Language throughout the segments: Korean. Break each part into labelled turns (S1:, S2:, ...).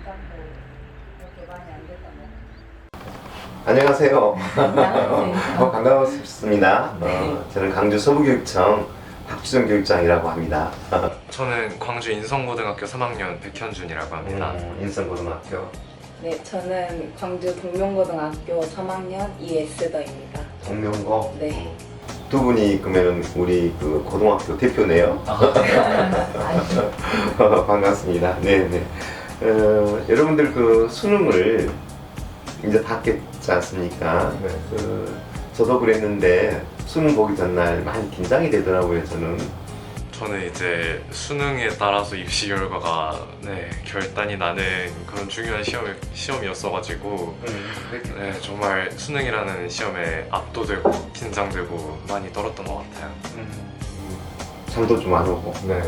S1: 긴장도 그렇게 많이 안 됐던 것 같아요.
S2: 안녕하세요.
S1: 안녕하세요.
S2: 반갑습니다.
S1: 네.
S2: 저는 강주 서부교육청 박주정 교육장이라고 합니다.
S3: 저는 광주 인성고등학교 3학년 백현준이라고 합니다.
S2: 인성고등학교
S1: 네, 저는 광주 동명고등학교 3학년 이에스더입니다.
S2: 동명고.
S1: 네.
S2: 두 분이 그러면 우리 그 고등학교 대표네요. 반갑습니다. 네네. 여러분들 그 수능을 이제 받겠지 않습니까?
S3: 네.
S2: 저도 그랬는데 수능 보기 전날 많이 긴장이 되더라고요.
S3: 저는 이제 수능에 따라서 입시 결과가 결단이 나는 그런 중요한 시험이었어가지고 네, 정말 수능이라는 시험에 압도되고 긴장되고 많이 떨었던 것 같아요.
S2: 잠도 좀 안 오고.
S3: 네.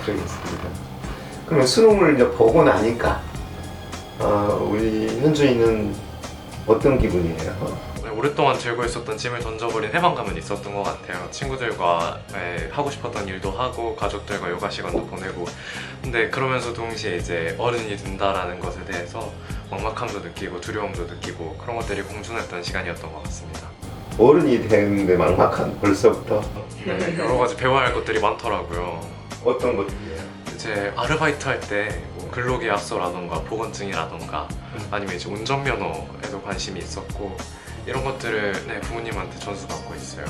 S2: 그러겠습니다. 그러면 수능을 이제 보고 나니까 우리 현주이는 어떤 기분이에요?
S3: 네, 오랫동안 들고 있었던 짐을 던져버린 해방감은 있었던 것 같아요. 친구들과 하고 싶었던 일도 하고 가족들과 요가 시간도 보내고 근데 그러면서 동시에 이제 어른이 된다라는 것에 대해서 막막함도 느끼고 두려움도 느끼고 그런 것들이 공존했던 시간이었던 것 같습니다.
S2: 어른이 되는데 막막한 벌써부터
S3: 네, 여러 가지 배워야 할 것들이 많더라고요.
S2: 어떤 것들이에요?
S3: 이제 아르바이트 할 때 뭐 근로계약서라던가 보건증이라던가 아니면 이제 운전면허에도 관심이 있었고 이런 것들을 부모님한테 전수받고 있어요.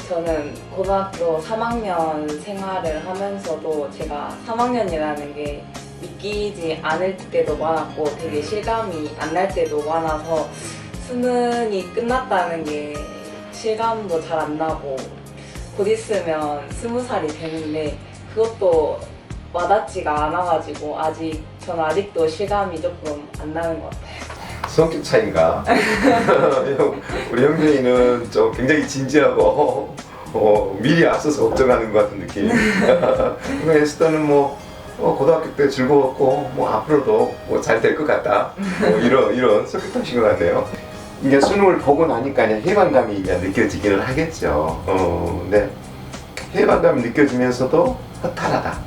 S1: 저는 고등학교 3학년 생활을 하면서도 제가 3학년이라는 게 믿기지 않을 때도 많았고 되게 실감이 안 날 때도 많아서 수능이 끝났다는 게 실감도 잘 안 나고 곧 있으면 20살이 되는데 그것도 와닿지가 않아가지고 저는 아직도 실감이 조금 안 나는 것 같아요.
S2: 성격 차이인가? 우리 형준이는 좀 굉장히 진지하고 미리 앞서서 걱정하는 것 같은 느낌. 에스더는 고등학교 때 즐거웠고 앞으로도 잘 될 것 같다. 이런 성격하신 것 같네요. 이제 수능을 보고 나니까 해방감이 이제 느껴지기는 하겠죠. 근데 해방감이 느껴지면서도 허탈하다.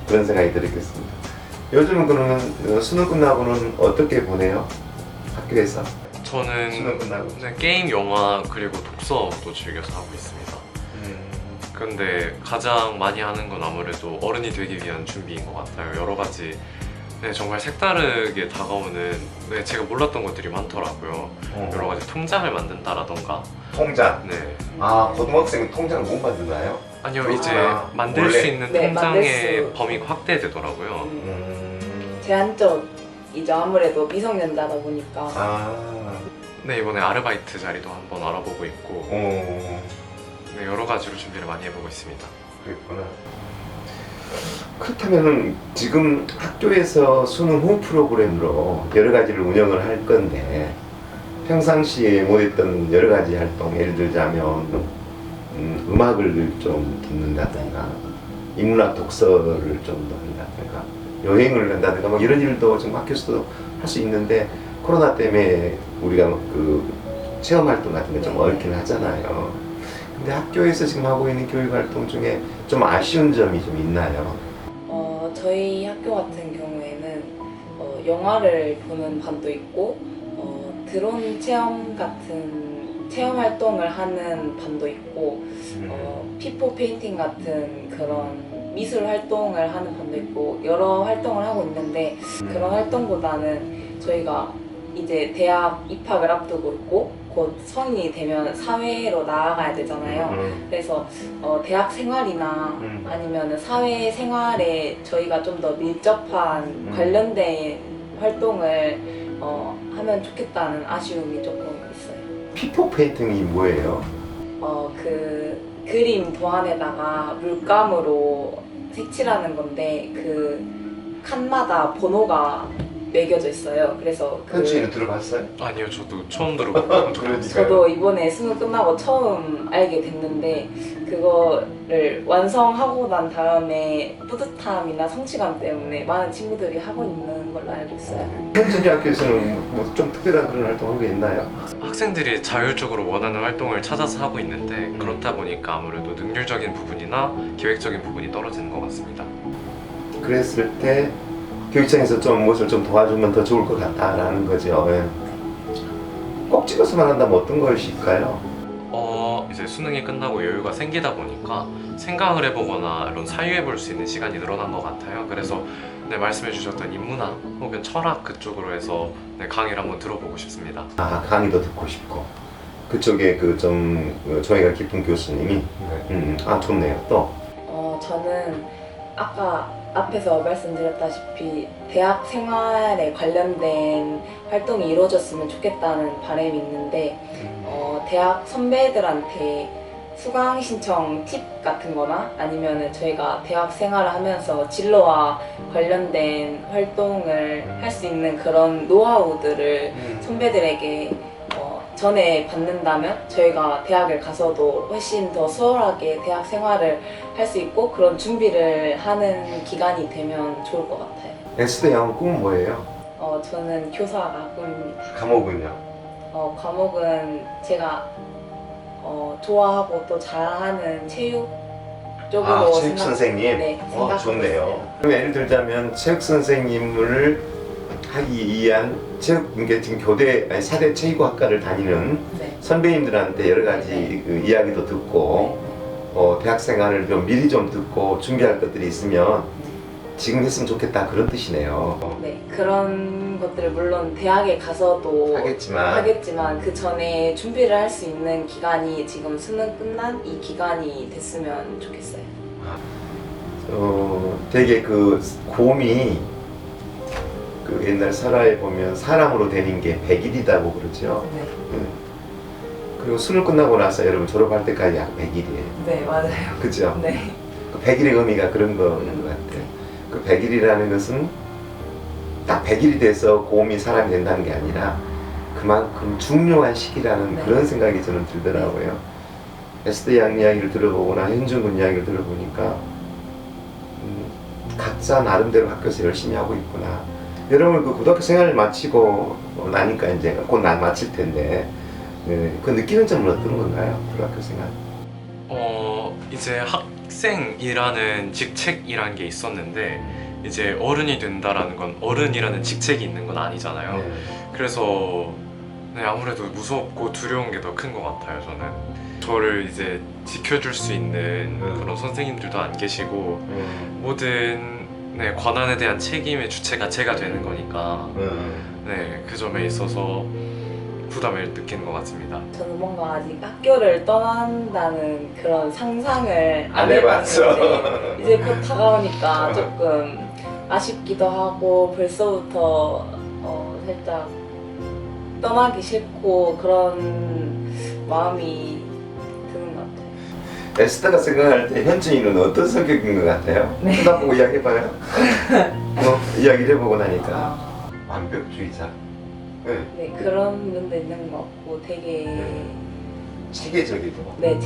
S2: 그런 생각이 들었겠습니다. 요즘은 그러면 수능 끝나고는 어떻게 보내요? 학교에서?
S3: 저는
S2: 수능 끝나고.
S3: 게임, 영화 그리고 독서도 즐겨서 하고 있습니다. 근데 가장 많이 하는 건 아무래도 어른이 되기 위한 준비인 것 같아요. 여러 가지 정말 색다르게 다가오는 제가 몰랐던 것들이 많더라고요. 여러 가지 통장을 만든다라던가
S2: 통장.
S3: 네.
S2: 고등학생은 통장을 못 만드나요?
S3: 아니요,
S2: 그렇구나.
S3: 이제 만들
S2: 원래?
S3: 수 있는
S1: 네,
S3: 통장의
S1: 만들 수-
S3: 범위가 확대되더라고요.
S1: 제한적이죠. 아무래도 미성년자다 보니까.
S3: 네, 이번에 아르바이트 자리도 한번 알아보고 있고 여러 가지로 준비를 많이 해보고 있습니다.
S2: 그랬구나. 그렇다면 지금 학교에서 수능 후 프로그램으로 여러 가지를 운영을 할 건데 평상시에 못했던 여러 가지 활동, 예를 들자면 음악을 좀 듣는다든가 인문학 독서를 좀 더 한다든가 여행을 한다든가 이런 일도 지금 학교에서도 할 수 있는데 코로나 때문에 우리가 그 체험 활동 같은 게 좀 어렵긴 하잖아요. 근데 학교에서 지금 하고 있는 교육 활동 중에 좀 아쉬운 점이 좀 있나요?
S1: 저희 학교 같은 경우에는 영화를 보는 반도 있고 드론 체험 같은 체험 활동을 하는 반도 있고 피포 페인팅 같은 그런 미술 활동을 하는 반도 있고 여러 활동을 하고 있는데 그런 활동보다는 저희가 이제 대학 입학을 앞두고 있고 곧 성인이 되면 사회로 나아가야 되잖아요. 그래서 대학 생활이나 아니면 사회 생활에 저희가 좀 더 밀접한 관련된 활동을 하면 좋겠다는 아쉬움이 조금 있어요.
S2: 피포 페인팅이 뭐예요?
S1: 그 그림 도안에다가 물감으로 색칠하는 건데 그 칸마다 번호가 매겨져 있어요. 그래서
S2: 현주이는 들어봤어요?
S3: 아니요, 저도 처음 들어보고
S1: 저도 이번에 수능 끝나고 처음 알게 됐는데 그거를 완성하고 난 다음에 뿌듯함이나 성취감 때문에 많은 친구들이 하고 있는 걸로 알고 있어요.
S2: 현준이 학교에서는 좀 특별한 그런 활동한 게 있나요?
S3: 학생들이 자율적으로 원하는 활동을 찾아서 하고 있는데 그렇다 보니까 아무래도 능률적인 부분이나 계획적인 부분이 떨어지는 것 같습니다.
S2: 그랬을 때 교육청에서 좀 무엇을 좀 도와주면 더 좋을 것 같다라는 거죠. 예. 꼭 찍어서만 한다면 어떤 것일까요?
S3: 이제 수능이 끝나고 여유가 생기다 보니까 생각을 해보거나 이런 사유해볼 수 있는 시간이 늘어난 것 같아요. 그래서 네, 말씀해주셨던 인문학 혹은 철학 그쪽으로 해서 네, 강의를 한번 들어보고 싶습니다.
S2: 아, 강의도 듣고 싶고 그쪽에 그 좀 저희가 깊은 교수님이 아 좋네요. 또
S1: 저는 아까 앞에서 말씀드렸다시피 대학 생활에 관련된 활동이 이루어졌으면 좋겠다는 바람이 있는데 대학 선배들한테 수강 신청 팁 같은 거나 아니면은 저희가 대학 생활을 하면서 진로와 관련된 활동을 할 수 있는 그런 노하우들을 선배들에게 전에 받는다면 저희가 대학을 가서도 훨씬 더 수월하게 대학 생활을 할 수 있고 그런 준비를 하는 기간이 되면 좋을 것 같아요.
S2: S대 영어 꿈은 뭐예요?
S1: 저는 교사가 꿈입니다.
S2: 과목은요?
S1: 과목은 제가 좋아하고 또 잘하는 체육 쪽으로
S2: 체육 선생님?
S1: 네, 생각하고
S2: 좋네요.
S1: 있어요.
S2: 그럼 예를 들자면 체육 선생님을 하기 위한 그러니까 지금 교대 아니, 사대 체육학과를 다니는
S1: 네.
S2: 선배님들한테 여러 가지
S1: 네.
S2: 그 이야기도 듣고 대학 생활을 좀 미리 좀 듣고 준비할 것들이 있으면 지금 했으면 좋겠다 그런 뜻이네요.
S1: 네, 그런 것들을 물론 대학에 가서도 하겠지만 그 전에 준비를 할 수 있는 기간이 지금 수능 끝난 이 기간이 됐으면 좋겠어요.
S2: 되게 그 곰이 그 옛날 설화에 보면 사람으로 되는 게 100일이라고 그러죠.
S1: 네,
S2: 그리고 수능 끝나고 나서 여러분 졸업할 때까지 약 100일이에요.
S1: 네 맞아요.
S2: 그죠?
S1: 네,
S2: 그 100일의 의미가 그런 거인 것 같아요. 그 100일이라는 것은 딱 100일이 돼서 곰이 사람이 된다는 게 아니라 그만큼 중요한 시기라는
S1: 네.
S2: 그런 생각이 저는 들더라고요. 에스더 양 이야기를 들어보거나 현준 군 이야기를 들어보니까 각자 나름대로 학교에서 열심히 하고 있구나. 여러분 그 고등학교 생활을 마치고 나니까 이제 곧 마칠 텐데 그 느끼는 점은 어떤 건가요? 고등학교 생활?
S3: 이제 학생이라는 직책이란 게 있었는데 이제 어른이 된다라는 건 어른이라는 직책이 있는 건 아니잖아요. 그래서 네, 아무래도 무섭고 두려운 게 더 큰 것 같아요. 저는 저를 이제 지켜줄 수 있는 그런 선생님들도 안 계시고 모든 네, 권한에 대한 책임의 주체가 제가 되는 거니까 네, 그 점에 있어서 부담을 느끼는 것 같습니다.
S1: 저는 뭔가 아직 학교를 떠난다는 그런 상상을
S2: 안 해봤죠.
S1: 해봤는데 이제 곧 다가오니까 조금 아쉽기도 하고 벌써부터 살짝 떠나기 싫고 그런 마음이 드는 것 같아요.
S2: 에스더가 생각할 때 현준이는 어떤 성격인 것 같아요?
S1: 네.
S2: 쳐다보고 이야기해봐요. 이야기를 해보고 나니까 완벽주의자.
S1: 네, 그런 면도 있는 것 같고 되게
S2: 체계적이고.
S1: 네,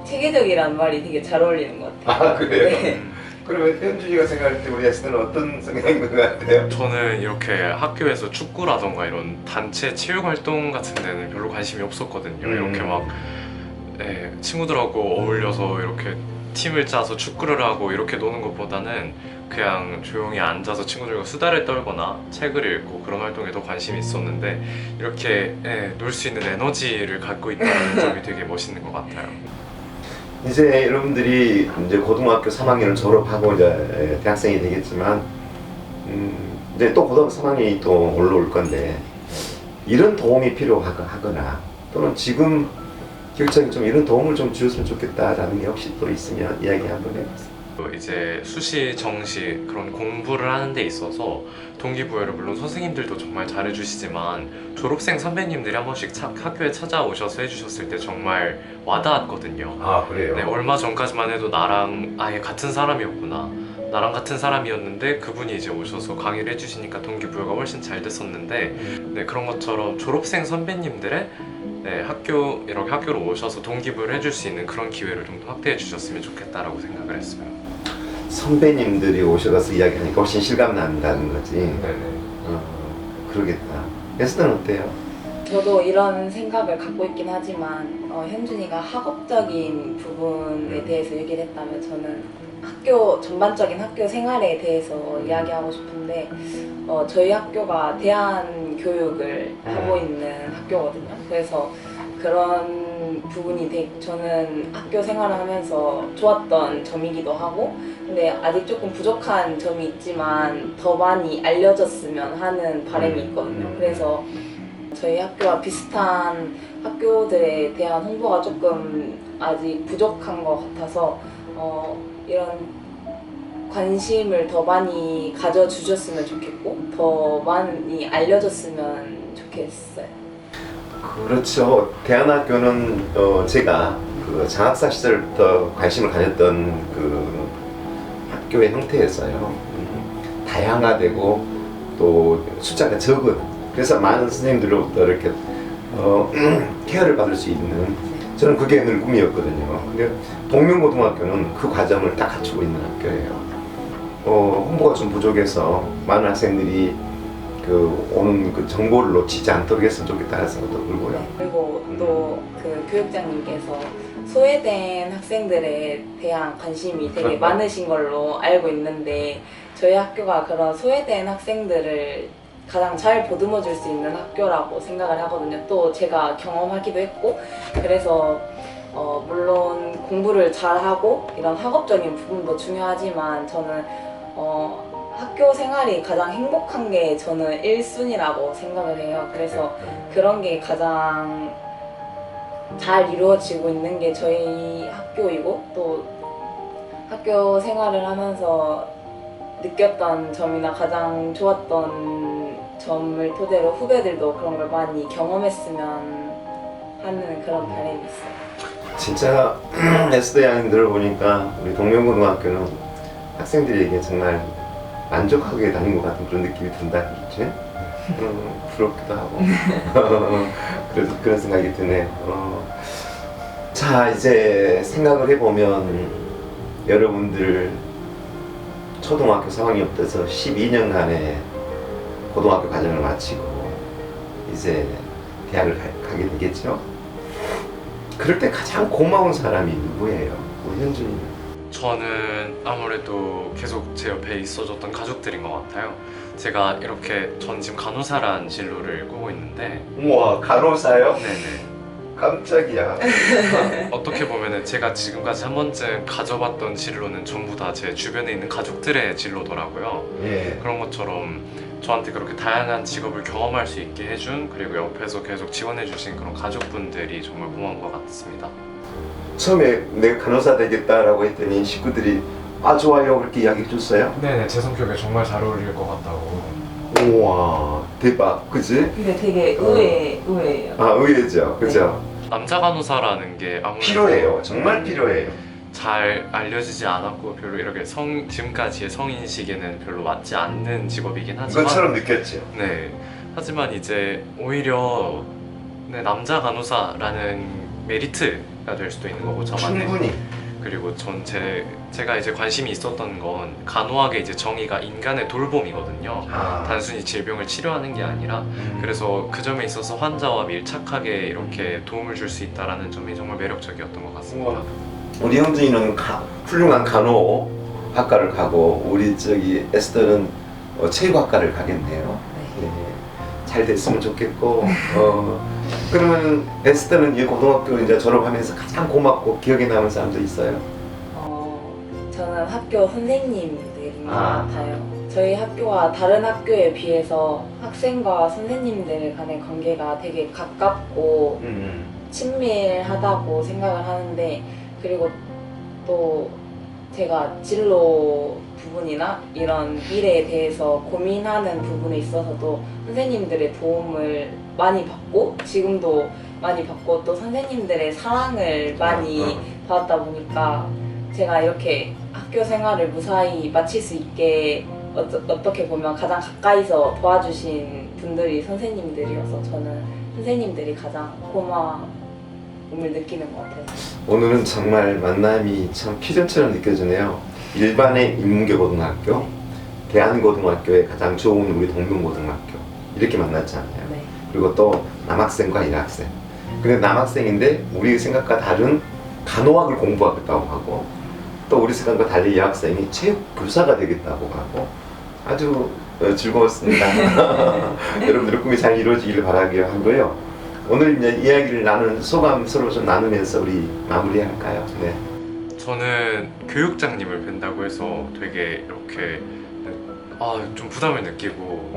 S1: 체계적이란 말이 되게 잘 어울리는 것 같아요.
S2: 아 그래요?
S1: 네.
S2: 그러면 현준이가 생각할 때 우리 에스더는 어떤 성향인 것 같아요?
S3: 저는 이렇게 학교에서 축구라던가 이런 단체 체육 활동 같은 데는 별로 관심이 없었거든요. 이렇게 막 네, 친구들하고 어울려서 이렇게 팀을 짜서 축구를 하고 이렇게 노는 것보다는 그냥 조용히 앉아서 친구들과 수다를 떨거나 책을 읽고 그런 활동에 더 관심이 있었는데 이렇게 놀 수 있는 에너지를 갖고 있다는 점이 되게 멋있는 것 같아요.
S2: 이제 여러분들이 이제 고등학교 3학년을 졸업하고 이제 대학생이 되겠지만 이제 또 고등학교 3학년이 또 올라올 건데 이런 도움이 필요하거나 또는 지금 교육청이 좀 이런 도움을 좀 주었으면 좋겠다라는 게 혹시 또 있으면 이야기 한번 해보세요.
S3: 이제 수시, 정시 그런 공부를 하는 데 있어서 동기부여를 물론 선생님들도 정말 잘해주시지만 졸업생 선배님들이 한 번씩 학교에 찾아오셔서 해주셨을 때 정말 와닿았거든요.
S2: 아 그래요?
S3: 네, 얼마 전까지만 해도 나랑 아예 같은 사람이었구나, 나랑 같은 사람이었는데 그분이 이제 오셔서 강의를 해주시니까 동기부여가 훨씬 잘 됐었는데 네, 그런 것처럼 졸업생 선배님들의 네, 이렇게 학교로 오셔서 동기부여를 해줄 수 있는 그런 기회를 좀 더 확대해 주셨으면 좋겠다라고 생각을 했어요.
S2: 선배님들이 오셔서 이야기하니까 훨씬 실감 난다는 거지.
S3: 네네.
S2: 그러겠다. 에스더는 어때요?
S1: 저도 이런 생각을 갖고 있긴 하지만 현준이가 학업적인 부분에 대해서 얘기를 했다면 저는 학교 전반적인 학교 생활에 대해서 이야기하고 싶은데 저희 학교가 대안 교육을 하고 있는 학교거든요. 그래서 그런 부분이 저는 학교 생활을 하면서 좋았던 점이기도 하고, 근데 아직 조금 부족한 점이 있지만 더 많이 알려졌으면 하는 바람이 있거든요. 그래서 저희 학교와 비슷한 학교들에 대한 홍보가 조금 아직 부족한 것 같아서 이런 관심을 더 많이 가져주셨으면 좋겠고 더 많이 알려졌으면 좋겠어요.
S2: 그렇죠. 대안학교는 제가 그 장학사 시절부터 관심을 가졌던 그 학교의 형태였어요. 다양화되고 또 숫자가 적은, 그래서 많은 선생님들로부터 이렇게 케어를 받을 수 있는, 저는 그게 늘 꿈이었거든요. 근데 동명고등학교는 그 과정을 딱 갖추고 있는 학교예요. 홍보가 좀 부족해서 많은 학생들이 오는 그 정보를 놓치지 않도록 했으면 좋겠다는 생각도 들고요.
S1: 그리고 또 그 교육장님께서 소외된 학생들에 대한 관심이 되게 많으신 걸로 알고 있는데, 저희 학교가 그런 소외된 학생들을 가장 잘 보듬어 줄 수 있는 학교라고 생각을 하거든요. 또 제가 경험하기도 했고, 그래서 물론 공부를 잘하고 이런 학업적인 부분도 중요하지만 저는 학교 생활이 가장 행복한 게 저는 1순위라고 생각을 해요. 그래서 그런 게 가장 잘 이루어지고 있는 게 저희 학교이고, 또 학교 생활을 하면서 느꼈던 점이나 가장 좋았던 점을 토대로 후배들도 그런 걸 많이 경험했으면 하는 그런 바람이 있어요.
S2: 진짜 에스더 양님들을 보니까 우리 동명고등학교는 학생들에게 정말 만족하게 다닌 것 같은 그런 느낌이 든다, 그렇지? 부럽기도 하고 그래서 그런 생각이 드네요. 자, 이제 생각을 해보면 여러분들 초등학교 4학년부터 12년간의 고등학교 과정을 마치고 이제 대학을 가게 되겠죠? 그럴 때 가장 고마운 사람이 누구예요? 우리 현준이는?
S3: 저는 아무래도 계속 제 옆에 있어줬던 가족들인 것 같아요. 제가 이렇게 전 지금 간호사란 진로를 꾸고 있는데,
S2: 우와, 간호사요?
S3: 네네.
S2: 깜짝이야.
S3: 어떻게 보면은 제가 지금까지 한 번쯤 가져봤던 진로는 전부 다 제 주변에 있는 가족들의 진로더라고요.
S2: 예.
S3: 그런 것처럼 저한테 그렇게 다양한 직업을 경험할 수 있게 해준, 그리고 옆에서 계속 지원해주신 그런 가족분들이 정말 고마운 것 같습니다.
S2: 처음에 내가 간호사 되겠다라고 했더니 식구들이 아 좋아요 그렇게 이야기해 줬어요?
S3: 네네, 제 성격에 정말 잘 어울릴 것 같다고.
S2: 우와, 대박, 그지?
S1: 근데 되게 의외예요.
S2: 아, 의외죠, 그죠?
S3: 남자 간호사라는 게 아무래도
S2: 필요해요, 정말 필요해요.
S3: 잘 알려지지 않았고 별로 이렇게 지금까지의 성인식에는 별로 맞지 않는 직업이긴 하지만,
S2: 이것처럼 느꼈죠.
S3: 네, 하지만 이제 오히려 남자 간호사라는 메리트가 될 수도 있는 거고 저만의.
S2: 충분히.
S3: 그리고 제가 이제 관심이 있었던 건 간호학의 이제 정의가 인간의 돌봄이거든요. 단순히 질병을 치료하는 게 아니라, 그래서 그 점에 있어서 환자와 밀착하게 이렇게 도움을 줄 수 있다라는 점이 정말 매력적이었던 것 같습니다.
S2: 우와. 우리 형준이는 훌륭한 간호학과를 가고 우리 저기 에스더는 체육학과를 가겠네요. 네. 잘 됐으면 좋겠고 그러면 에스더는 이 고등학교 이제 졸업하면서 가장 고맙고 기억에 남은 사람도 있어요?
S1: 저는 학교 선생님들인 것 같아요. 저희 학교와 다른 학교에 비해서 학생과 선생님들 간의 관계가 되게 가깝고 친밀하다고 생각을 하는데, 그리고 또 제가 진로 부분이나 이런 미래에 대해서 고민하는 부분에 있어서도 선생님들의 도움을 많이 받고 지금도 많이 받고 또 선생님들의 사랑을 많이 받았다 보니까 제가 이렇게 학교 생활을 무사히 마칠 수 있게 어떻게 보면 가장 가까이서 도와주신 분들이 선생님들이어서 저는 선생님들이 가장 고마움을 느끼는 것 같아요.
S2: 오늘은 정말 만남이 참 필연처럼 느껴지네요. 일반의 인문계고등학교, 대한고등학교의 가장 좋은 우리 동명고등학교 이렇게 만났잖아요.
S1: 네.
S2: 그리고 또 남학생과 여학생. 근데 남학생인데 우리 생각과 다른 간호학을 공부하겠다고 하고 또 우리 생각과 달리 여학생이 체육 교사가 되겠다고 하고 아주 즐거웠습니다. 여러분들의 꿈이 잘 이루어지기를 바라기 하고요. 오늘 이제 이야기를 나눈 소감 서로 좀 나누면서 우리 마무리할까요? 네.
S3: 저는 교육장님을 뵌다고 해서 되게 이렇게 좀 부담을 느끼고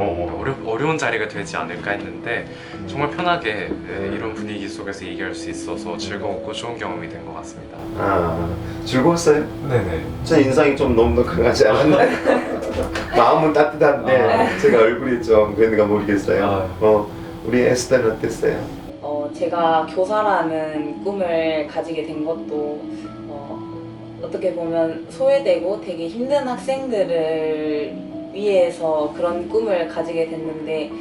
S3: 어려운 자리가 되지 않을까 했는데 정말 편하게 이런 분위기 속에서 얘기할 수 있어서 즐거웠고 좋은 경험이 된 것 같습니다.
S2: 즐거웠어요?
S3: 네네.
S2: 제 인상이 좀 너무 강하지 않았나요? 마음은 따뜻한데 제가 얼굴이 좀 그런가 모르겠어요. 우리 에스더는 어땠어요?
S1: 제가 교사라는 꿈을 가지게 된 것도 어떻게 보면 소외되고 되게 힘든 학생들을 위해서 그런 꿈을 가지게 됐는데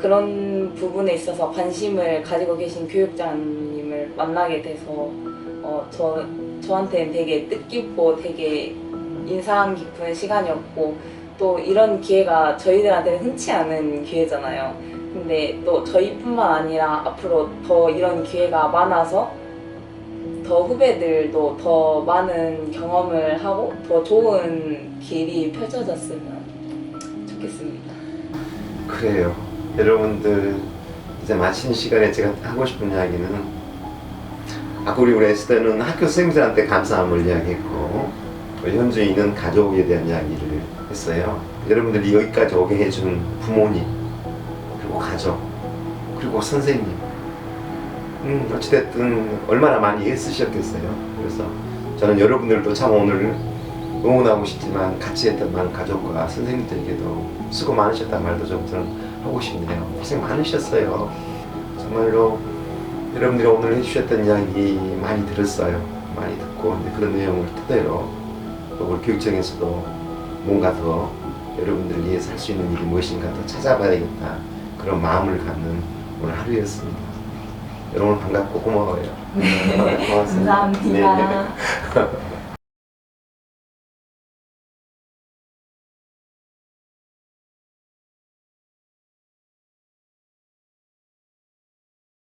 S1: 그런 부분에 있어서 관심을 가지고 계신 교육장님을 만나게 돼서 저한테는 되게 뜻깊고 되게 인상 깊은 시간이었고 또 이런 기회가 저희들한테는 흔치 않은 기회잖아요. 근데 또 저희뿐만 아니라 앞으로 더 이런 기회가 많아서 더 후배들도 더 많은 경험을 하고 더 좋은 길이 펼쳐졌으면 좋겠습니다.
S2: 그래요. 여러분들 이제 마치는 시간에 제가 하고 싶은 이야기는 아까 우리 에스더는 학교 선생님들한테 감사함을 이야기했고 현주이는 가족에 대한 이야기를 했어요. 여러분들이 여기까지 오게 해준 부모님 그리고 가족 그리고 선생님 어찌됐든 얼마나 많이 애쓰셨겠어요. 그래서 저는 여러분들도 참 오늘 응원하고 싶지만 같이 했던 많은 가족과 선생님들에게도 수고 많으셨다는 말도 좀 하고 싶네요. 고생 많으셨어요. 정말로 여러분들이 오늘 해주셨던 이야기 많이 들었어요. 많이 듣고 그런 내용을 토대로 또 우리 교육청에서도 뭔가 더 여러분들을 위해서 할 수 있는 일이 무엇인가 더 찾아봐야겠다 그런 마음을 갖는 오늘 하루였습니다. 여러분 반갑고 고마워요. 고맙습니다.
S1: 감사합니다.
S2: 네.